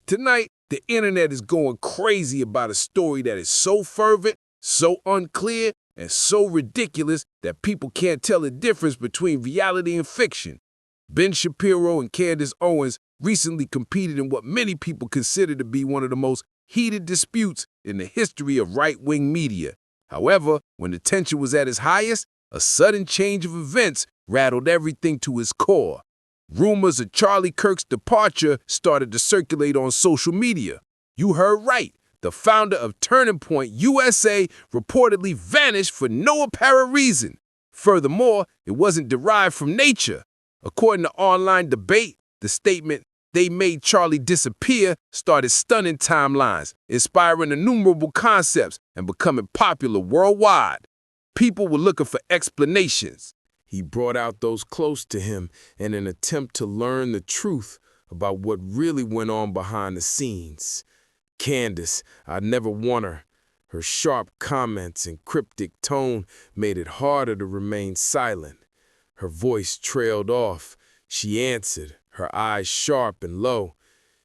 Tonight, the internet is going crazy about a story that is so fervent, so unclear, and so ridiculous that people can't tell the difference between reality and fiction. Ben Shapiro and Candace Owens recently competed in what many people consider to be one of the most heated disputes in the history of right-wing media. However, when the tension was at its highest, a sudden change of events rattled everything to its core. Rumors of Charlie Kirk's departure started to circulate on social media. You heard right. The founder of Turning Point USA reportedly vanished for no apparent reason. Furthermore, it wasn't derived from nature. According to online debate, the statement, "they made Charlie disappear," started stunning timelines, inspiring innumerable concepts and becoming popular worldwide. People were looking for explanations. He brought out those close to him in an attempt to learn the truth about what really went on behind the scenes. Candace, I'd never want her. Her sharp comments and cryptic tone made it harder to remain silent. Her voice trailed off. She answered, her eyes sharp and low.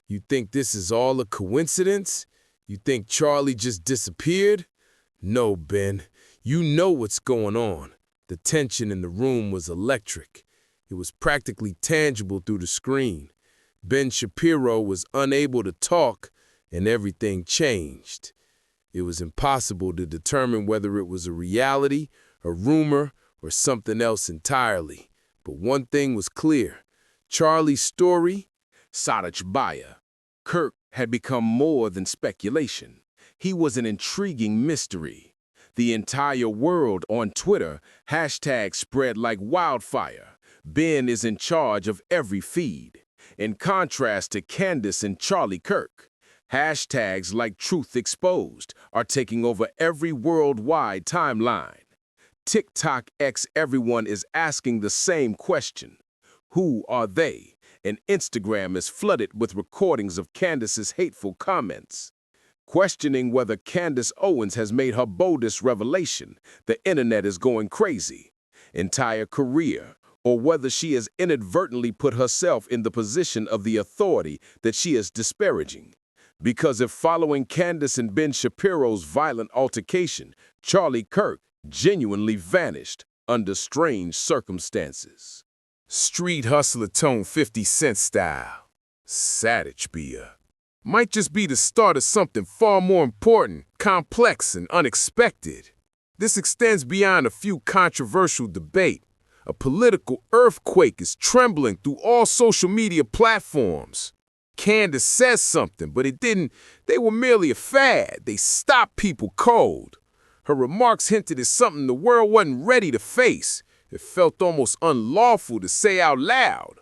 "You think this is all a coincidence? You think Charlie just disappeared?" "No, Ben. You know what's going on." The tension in the room was electric. It was practically tangible through the screen. Ben Shapiro was unable to talk, and everything changed. It was impossible to determine whether it was a reality, a rumor, or something else entirely. But one thing was clear. Charlie's story, Baya. Kirk had become more than speculation. He was an intriguing mystery. The entire world on Twitter, hashtags spread like wildfire. Ben is in charge of every feed. In contrast to Candace and Charlie Kirk, hashtags like Truth Exposed are taking over every worldwide timeline. TikTok X everyone is asking the same question. Who are they? And Instagram is flooded with recordings of Candace's hateful comments. Questioning whether Candace Owens has made her boldest revelation, the internet is going crazy. Entire career, or whether she has inadvertently put herself in the position of the authority that she is disparaging. Because if following Candace and Ben Shapiro's violent altercation, Charlie Kirk genuinely vanished under strange circumstances. Street hustler tone 50 Cent style. Savage beer. Might just be the start of something far more important, complex, and unexpected. This extends beyond a few controversial debate. A political earthquake is trembling through all social media platforms. Candace says something, but they were merely a fad. They stopped people cold. Her remarks hinted at something the world wasn't ready to face. It felt almost unlawful to say out loud.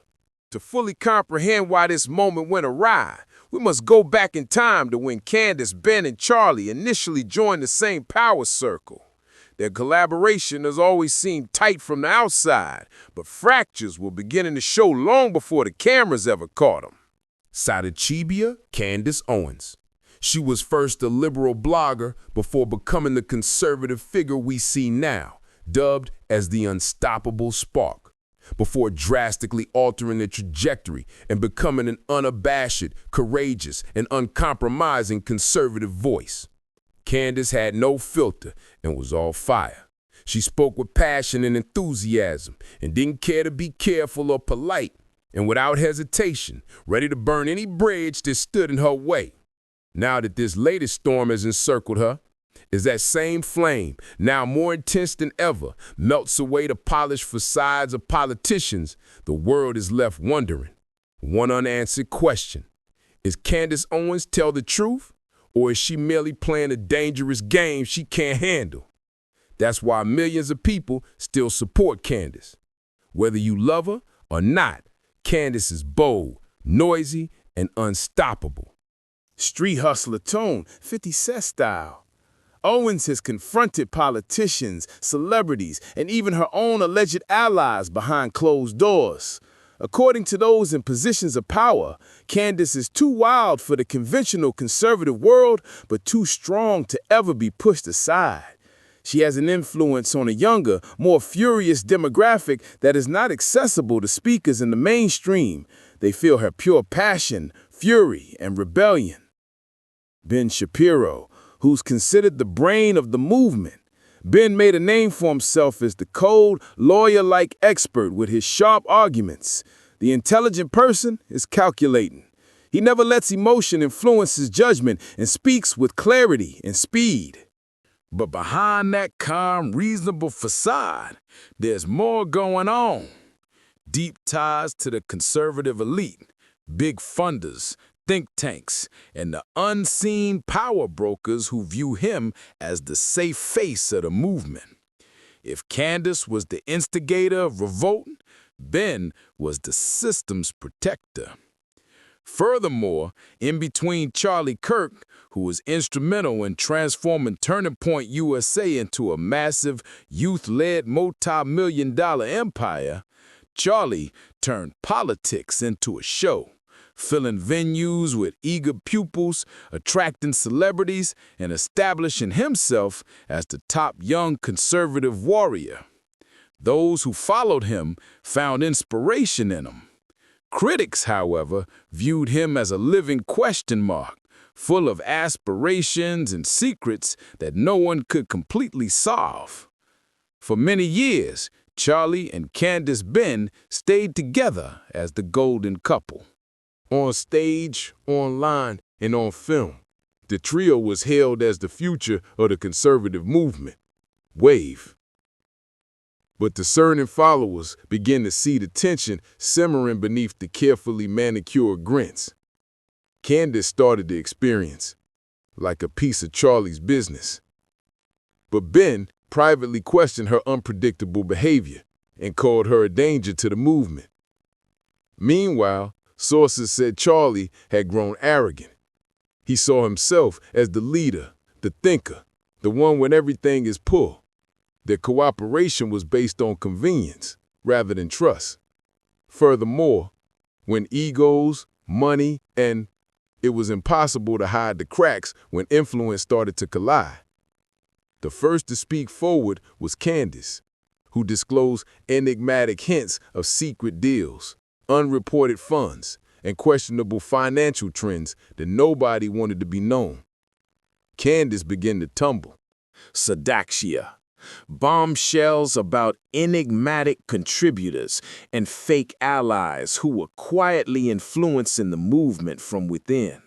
To fully comprehend why this moment went awry, we must go back in time to when Candace, Ben, and Charlie initially joined the same power circle. Their collaboration has always seemed tight from the outside, but fractures were beginning to show long before the cameras ever caught them. Sadachibia Candace Owens. She was first a liberal blogger before becoming the conservative figure we see now, dubbed as the Unstoppable Spark, before drastically altering the trajectory and becoming an unabashed, courageous, and uncompromising conservative voice. Candace had no filter and was all fire. She spoke with passion and enthusiasm and didn't care to be careful or polite, and without hesitation, ready to burn any bridge that stood in her way. Now that this latest storm has encircled her, as that same flame, now more intense than ever, melts away the polished facades of politicians, the world is left wondering. One unanswered question. Is Candace Owens tell the truth, or is she merely playing a dangerous game she can't handle? That's why millions of people still support Candace. Whether you love her or not, Candace is bold, noisy, and unstoppable. Street hustler tone, 50 Cent style. Owens has confronted politicians, celebrities, and even her own alleged allies behind closed doors. According to those in positions of power, Candace is too wild for the conventional conservative world, but too strong to ever be pushed aside. She has an influence on a younger, more furious demographic that is not accessible to speakers in the mainstream. They feel her pure passion, fury, and rebellion. Ben Shapiro, who's considered the brain of the movement. Ben made a name for himself as the cold, lawyer-like expert with his sharp arguments. The intelligent person is calculating. He never lets emotion influence his judgment and speaks with clarity and speed. But behind that calm, reasonable facade, there's more going on. Deep ties to the conservative elite, big funders, think tanks, and the unseen power brokers who view him as the safe face of the movement. If Candace was the instigator of revolt, Ben was the system's protector. Furthermore, in between Charlie Kirk, who was instrumental in transforming Turning Point USA into a massive, youth-led multi-million-dollar empire, Charlie turned politics into a show, filling venues with eager pupils, attracting celebrities, and establishing himself as the top young conservative warrior. Those who followed him found inspiration in him. Critics, however, viewed him as a living question mark, full of aspirations and secrets that no one could completely solve. For many years, Charlie and Candace Ben stayed together as the golden couple. On stage, online, and on film, the trio was hailed as the future of the conservative movement. Wave. But discerning followers began to see the tension simmering beneath the carefully manicured grins. Candace started to experience like a piece of Charlie's business. But Ben privately questioned her unpredictable behavior and called her a danger to the movement. Meanwhile, sources said Charlie had grown arrogant. He saw himself as the leader, the thinker, the one when everything is pull. Their cooperation was based on convenience rather than trust. Furthermore, when egos, money, and it was impossible to hide the cracks when influence started to collide. The first to speak forward was Candace, who disclosed enigmatic hints of secret deals, unreported funds, and questionable financial trends that nobody wanted to be known. Candace began to tumble. Seduction. Bombshells about enigmatic contributors and fake allies who were quietly influencing the movement from within.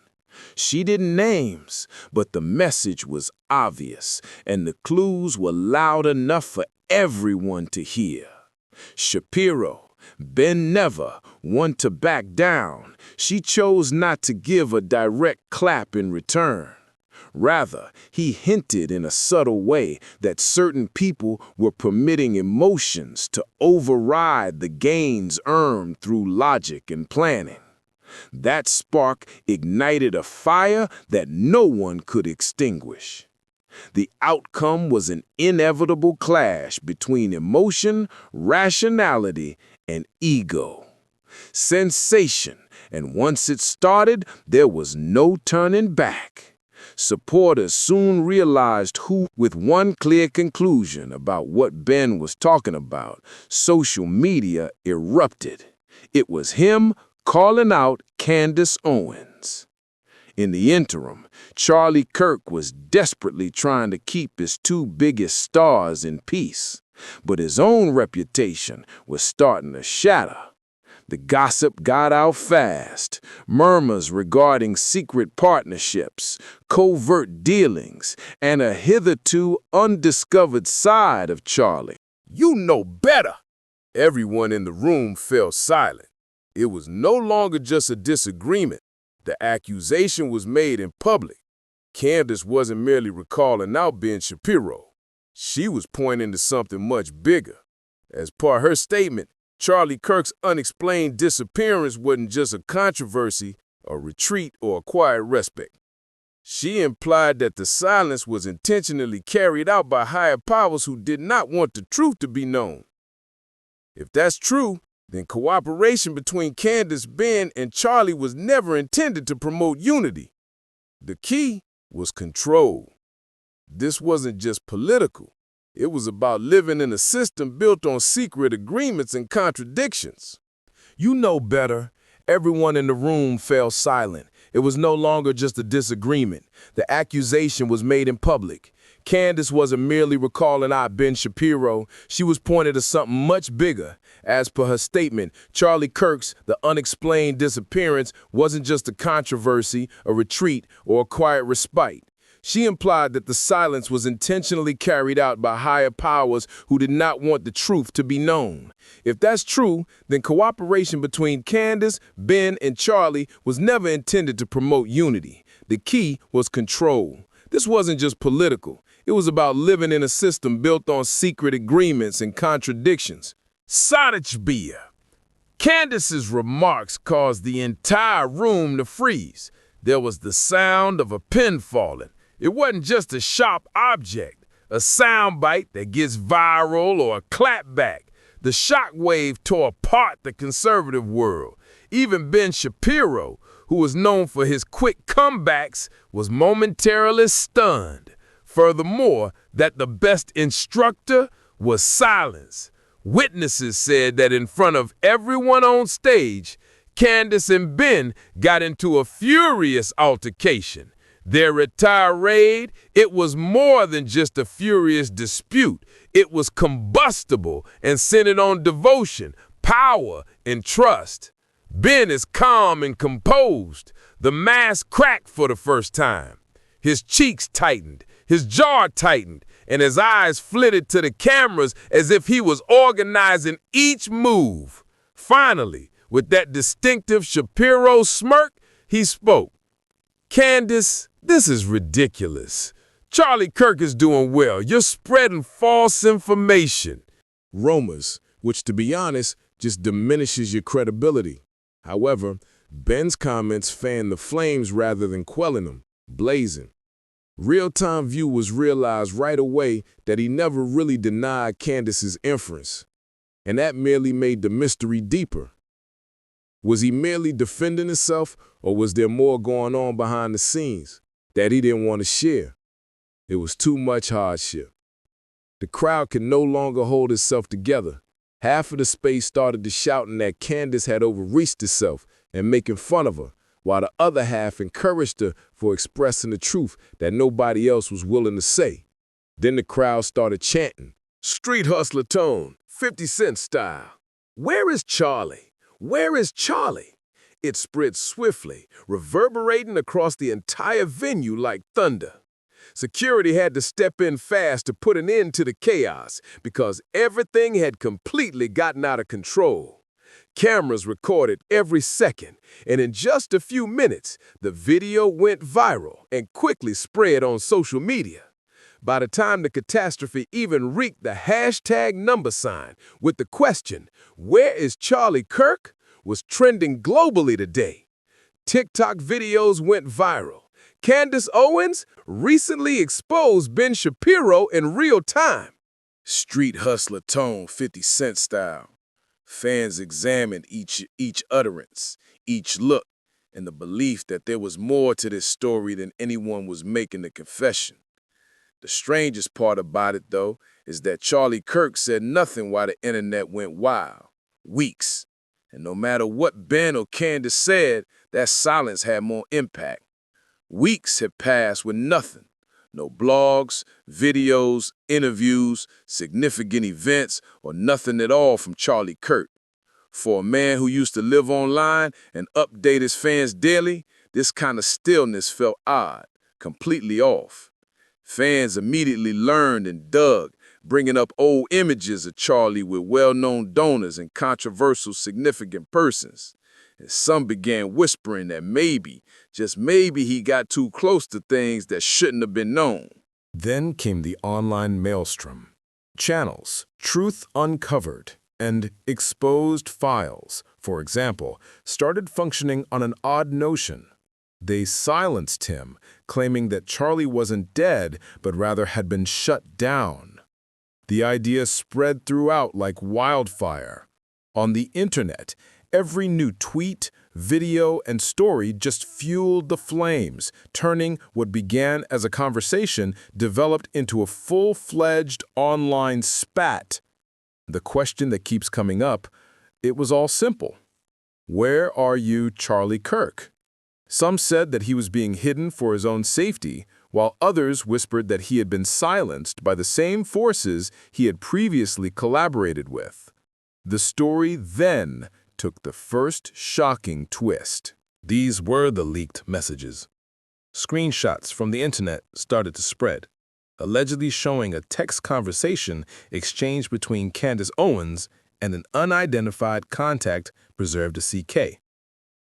She didn't names, but the message was obvious, and the clues were loud enough for everyone to hear. Shapiro, Ben never one to back down. She chose not to give a direct clap in return. Rather, he hinted in a subtle way that certain people were permitting emotions to override the gains earned through logic and planning. That spark ignited a fire that no one could extinguish. The outcome was an inevitable clash between emotion, rationality, and ego. Sensation, and once it started, there was no turning back. Supporters soon realized with one clear conclusion about what Ben was talking about. Social media erupted. It was him calling out Candace Owens. In the interim, Charlie Kirk was desperately trying to keep his two biggest stars in peace, but his own reputation was starting to shatter. The gossip got out fast. Murmurs regarding secret partnerships, covert dealings, and a hitherto undiscovered side of Charlie. You know better! Everyone in the room fell silent. It was no longer just a disagreement. The accusation was made in public. Candace wasn't merely recalling out Ben Shapiro. She was pointing to something much bigger. As per her statement, Charlie Kirk's unexplained disappearance wasn't just a controversy, a retreat, or a quiet respite. She implied that the silence was intentionally carried out by higher powers who did not want the truth to be known. If that's true, then cooperation between Candace, Ben, and Charlie was never intended to promote unity. The key was control. This wasn't just political. It was about living in a system built on secret agreements and contradictions. You know better, Everyone in the room fell silent. It was no longer just a disagreement. The accusation was made in public. Candace wasn't merely recalling Ben Shapiro. She was pointing to something much bigger. As per her statement, Charlie Kirk's The Unexplained Disappearance wasn't just a controversy, a retreat, or a quiet respite. She implied that the silence was intentionally carried out by higher powers who did not want the truth to be known. If that's true, then cooperation between Candace, Ben, and Charlie was never intended to promote unity. The key was control. This wasn't just political. It was about living in a system built on secret agreements and contradictions. Bier. Candace's remarks caused the entire room to freeze. There was the sound of a pen falling. It wasn't just a sharp object, a soundbite that gets viral or a clapback. The shockwave tore apart the conservative world. Even Ben Shapiro, who was known for his quick comebacks, was momentarily stunned. Furthermore, that the best instructor was silence. Witnesses said that in front of everyone on stage, Candace and Ben got into a furious altercation. Their tirade, it was more than just a furious dispute. It was combustible and centered on devotion, power, and trust. Ben is calm and composed. The mask cracked for the first time. His cheeks tightened, his jaw tightened, and his eyes flitted to the cameras as if he was organizing each move. Finally, with that distinctive Shapiro smirk, he spoke. Candace, this is ridiculous. Charlie Kirk is doing well. You're spreading false information. Rumors, which to be honest, just diminishes your credibility. However, Ben's comments fanned the flames rather than quelling them, blazing. Real-time view was realized right away that he never really denied Candace's inference, and that merely made the mystery deeper. Was he merely defending himself, or was there more going on behind the scenes that he didn't want to share? It was too much hardship. The crowd could no longer hold itself together. Half of the space started to shouting that Candace had overreached herself and making fun of her, while the other half encouraged her for expressing the truth that nobody else was willing to say. Then the crowd started chanting, street hustler tone, 50 Cent style. Where is Charlie? Where is Charlie? It spread swiftly, reverberating across the entire venue like thunder. Security had to step in fast to put an end to the chaos because everything had completely gotten out of control. Cameras recorded every second, and in just a few minutes, the video went viral and quickly spread on social media. By the time the catastrophe even reached the hashtag number sign with the question, "Where is Charlie Kirk?" was trending globally today. TikTok videos went viral. Candace Owens recently exposed Ben Shapiro in real time. Street hustler tone, 50 Cent style. Fans examined each utterance, each look, and the belief that there was more to this story than anyone was making the confession. The strangest part about it, though, is that Charlie Kirk said nothing while the internet went wild. Weeks. And no matter what Ben or Candace said, that silence had more impact. Weeks had passed with nothing. No blogs, videos, interviews, significant events, or nothing at all from Charlie Kirk. For a man who used to live online and update his fans daily, this kind of stillness felt odd, completely off. Fans immediately learned and dug, bringing up old images of Charlie with well-known donors and controversial significant persons. And some began whispering that maybe, just maybe, he got too close to things that shouldn't have been known. Then came the online maelstrom. Channels, Truth Uncovered, and Exposed Files, for example, started functioning on an odd notion. They silenced him, claiming that Charlie wasn't dead, but rather had been shut down. The idea spread throughout like wildfire. On the internet, every new tweet, video, and story just fueled the flames, turning what began as a conversation developed into a full-fledged online spat. The question that keeps coming up, it was all simple. "Where are you, Charlie Kirk?" Some said that he was being hidden for his own safety, while others whispered that he had been silenced by the same forces he had previously collaborated with. The story then took the first shocking twist. These were the leaked messages. Screenshots from the internet started to spread, allegedly showing a text conversation exchanged between Candace Owens and an unidentified contact preserved to CK.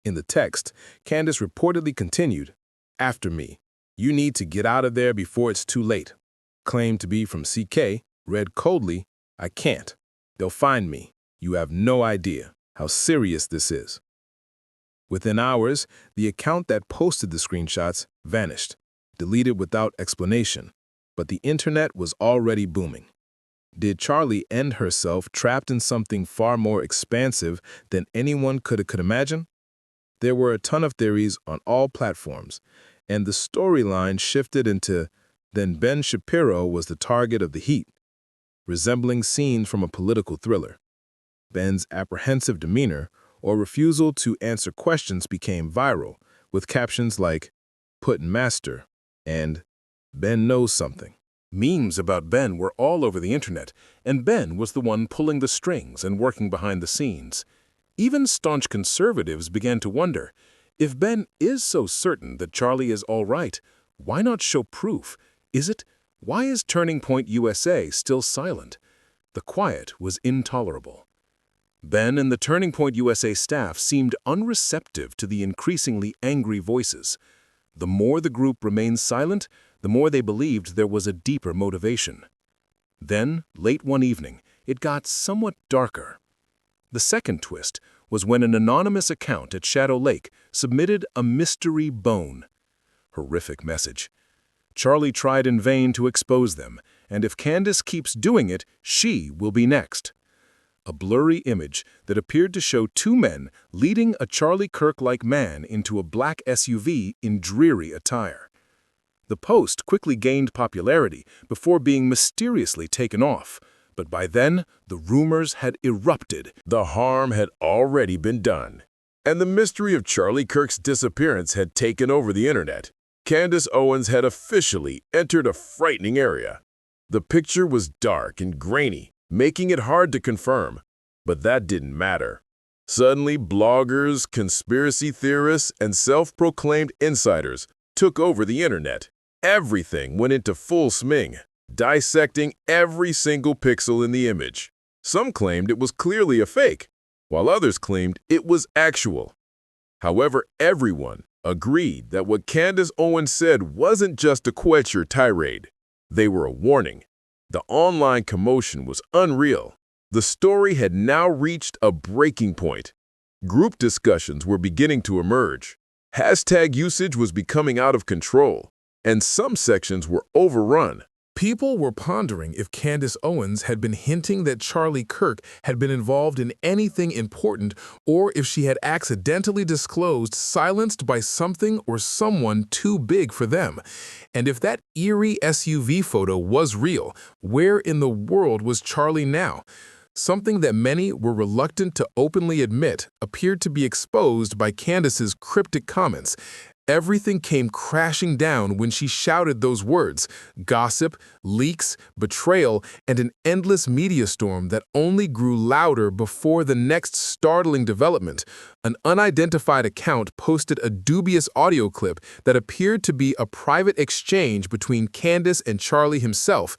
In the text, Candace reportedly continued, "After me. You need to get out of there before it's too late." Claimed to be from CK, read coldly, "I can't. They'll find me. You have no idea how serious this is." Within hours, the account that posted the screenshots vanished, deleted without explanation, but the internet was already booming. Did Charlie end herself trapped in something far more expansive than anyone could imagine? There were a ton of theories on all platforms, and the storyline shifted into then Ben Shapiro was the target of the heat, resembling scenes from a political thriller. Ben's apprehensive demeanor or refusal to answer questions became viral, with captions like, "Put in master," and "Ben knows something." Memes about Ben were all over the internet, and Ben was the one pulling the strings and working behind the scenes. Even staunch conservatives began to wonder, if Ben is so certain that Charlie is all right, why not show proof? Why is Turning Point USA still silent? The quiet was intolerable. Ben and the Turning Point USA staff seemed unreceptive to the increasingly angry voices. The more the group remained silent, the more they believed there was a deeper motivation. Then, late one evening, it got somewhat darker. The second twist was when an anonymous account at Shadow Lake submitted a mystery bone. Horrific message. Charlie tried in vain to expose them, and if Candace keeps doing it, she will be next. A blurry image that appeared to show two men leading a Charlie Kirk-like man into a black SUV in dreary attire. The post quickly gained popularity before being mysteriously taken off, but by then, the rumors had erupted. The harm had already been done, and the mystery of Charlie Kirk's disappearance had taken over the internet. Candace Owens had officially entered a frightening area. The picture was dark and grainy, making it hard to confirm, but that didn't matter. Suddenly, bloggers, conspiracy theorists, and self-proclaimed insiders took over the internet. Everything went into full swing, dissecting every single pixel in the image. Some claimed it was clearly a fake, while others claimed it was actual. However, everyone agreed that what Candace Owens said wasn't just a quencher tirade. They were a warning. The online commotion was unreal. The story had now reached a breaking point. Group discussions were beginning to emerge. Hashtag usage was becoming out of control, and some sections were overrun. People were pondering if Candace Owens had been hinting that Charlie Kirk had been involved in anything important, or if she had accidentally disclosed silenced by something or someone too big for them. And if that eerie SUV photo was real, where in the world was Charlie now? Something that many were reluctant to openly admit appeared to be exposed by Candace's cryptic comments. Everything came crashing down when she shouted those words: gossip, leaks, betrayal, and an endless media storm that only grew louder before the next startling development. An unidentified account posted a dubious audio clip that appeared to be a private exchange between Candace and Charlie himself.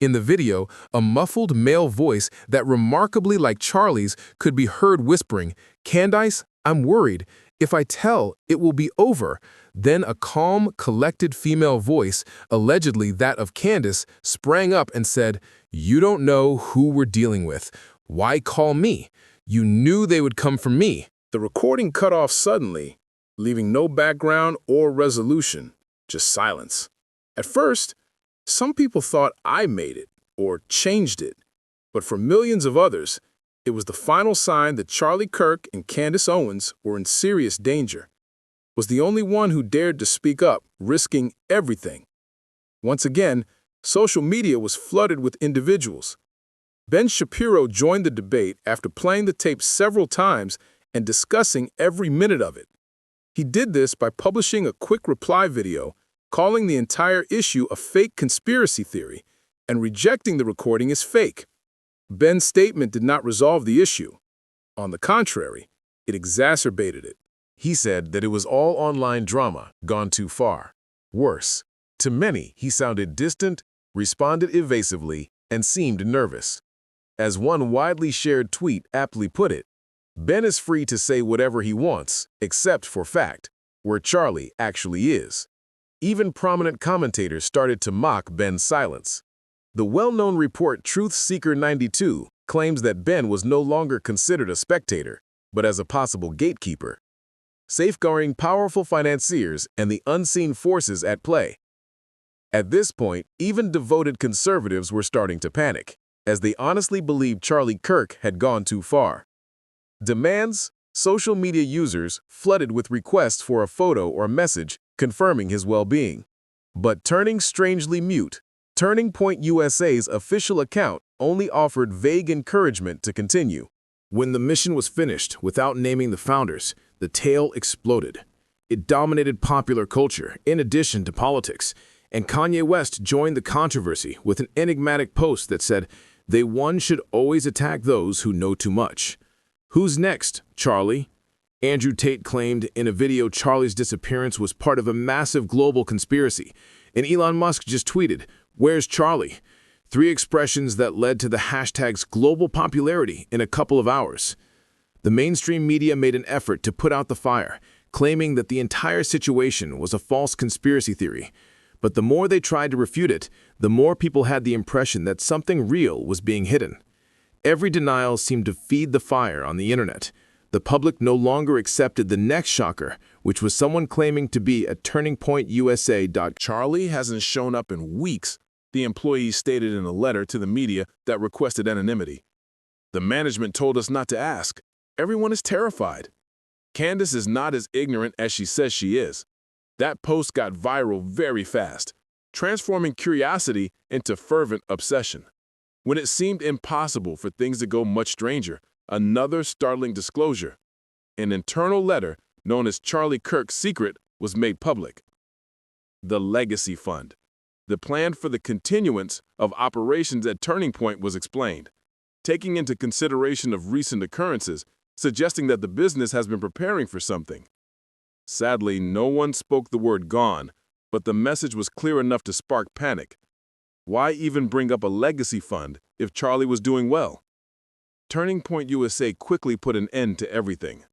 In the video, a muffled male voice that remarkably like Charlie's could be heard whispering, "Candace, I'm worried. If I tell, it will be over." Then a calm, collected female voice, allegedly that of Candace, sprang up and said, "You don't know who we're dealing with. Why call me? You knew they would come for me." The recording cut off suddenly, leaving no background or resolution, just silence. At first, some people thought I made it or changed it, but for millions of others, it was the final sign that Charlie Kirk and Candace Owens were in serious danger. Was the only one who dared to speak up, risking everything. Once again, social media was flooded with individuals. Ben Shapiro joined the debate after playing the tape several times and discussing every minute of it. He did this by publishing a quick reply video, calling the entire issue a fake conspiracy theory, and rejecting the recording as fake. Ben's statement did not resolve the issue. On the contrary, it exacerbated it. He said that it was all online drama gone too far. Worse, to many, he sounded distant, responded evasively, and seemed nervous. As one widely shared tweet aptly put it, Ben is free to say whatever he wants, except for fact, where Charlie actually is. Even prominent commentators started to mock Ben's silence. The well-known report Truth Seeker 92 claims that Ben was no longer considered a spectator, but as a possible gatekeeper, safeguarding powerful financiers and the unseen forces at play. At this point, even devoted conservatives were starting to panic, as they honestly believed Charlie Kirk had gone too far. Demands, social media users flooded with requests for a photo or message confirming his well-being. But turning strangely mute, Turning Point USA's official account only offered vague encouragement to continue. When the mission was finished, without naming the founders, the tale exploded. It dominated popular culture, in addition to politics, and Kanye West joined the controversy with an enigmatic post that said, "One should always attack those who know too much." Who's next, Charlie? Andrew Tate claimed in a video Charlie's disappearance was part of a massive global conspiracy, and Elon Musk just tweeted, "Where's Charlie?" 3 expressions that led to the hashtag's global popularity in a couple of hours. The mainstream media made an effort to put out the fire, claiming that the entire situation was a false conspiracy theory. But the more they tried to refute it, the more people had the impression that something real was being hidden. Every denial seemed to feed the fire on the internet. The public no longer accepted the next shocker, which was someone claiming to be at Turning Point USA. Charlie hasn't shown up in weeks, the employees stated in a letter to the media that requested anonymity. The management told us not to ask. Everyone is terrified. Candace is not as ignorant as she says she is. That post got viral very fast, transforming curiosity into fervent obsession. When it seemed impossible for things to go much stranger, another startling disclosure. An internal letter known as Charlie Kirk's secret was made public. The Legacy Fund. The plan for the continuance of operations at Turning Point was explained, taking into consideration of recent occurrences, suggesting that the business has been preparing for something. Sadly, no one spoke the word gone, but the message was clear enough to spark panic. Why even bring up a legacy fund if Charlie was doing well? Turning Point USA quickly put an end to everything.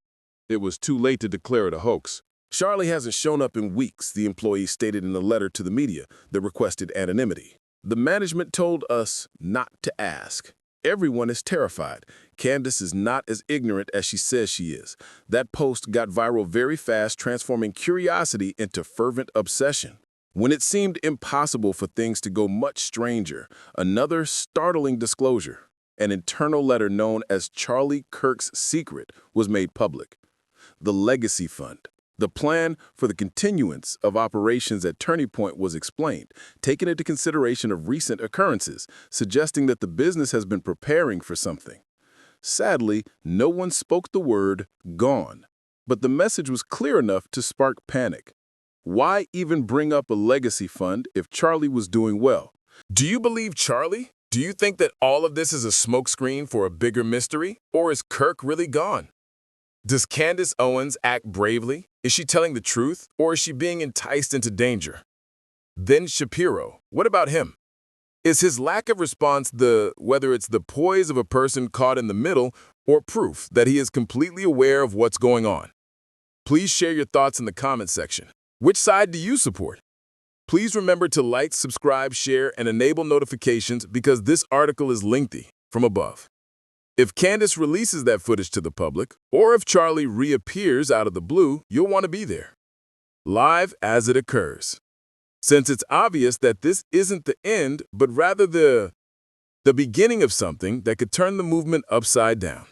It was too late to declare it a hoax. Charlie hasn't shown up in weeks, the employee stated in a letter to the media that requested anonymity. The management told us not to ask. Everyone is terrified. Candace is not as ignorant as she says she is. That post got viral very fast, transforming curiosity into fervent obsession. When it seemed impossible for things to go much stranger, another startling disclosure, an internal letter known as Charlie Kirk's secret, was made public. The Legacy Fund. The plan for the continuance of operations at Turning Point was explained, taking into consideration of recent occurrences, suggesting that the business has been preparing for something. Sadly, no one spoke the word gone, but the message was clear enough to spark panic. Why even bring up a legacy fund if Charlie was doing well? Do you believe Charlie? Do you think that all of this is a smokescreen for a bigger mystery? Or is Kirk really gone? Does Candace Owens act bravely? Is she telling the truth, or is she being enticed into danger? Then Shapiro, what about him? Is his lack of response whether it's the poise of a person caught in the middle or proof that he is completely aware of what's going on? Please share your thoughts in the comment section. Which side do you support? Please remember to like, subscribe, share, and enable notifications because this article is lengthy from above. If Candace releases that footage to the public, or if Charlie reappears out of the blue, you'll want to be there, live as it occurs. Since it's obvious that this isn't the end, but rather the beginning of something that could turn the movement upside down.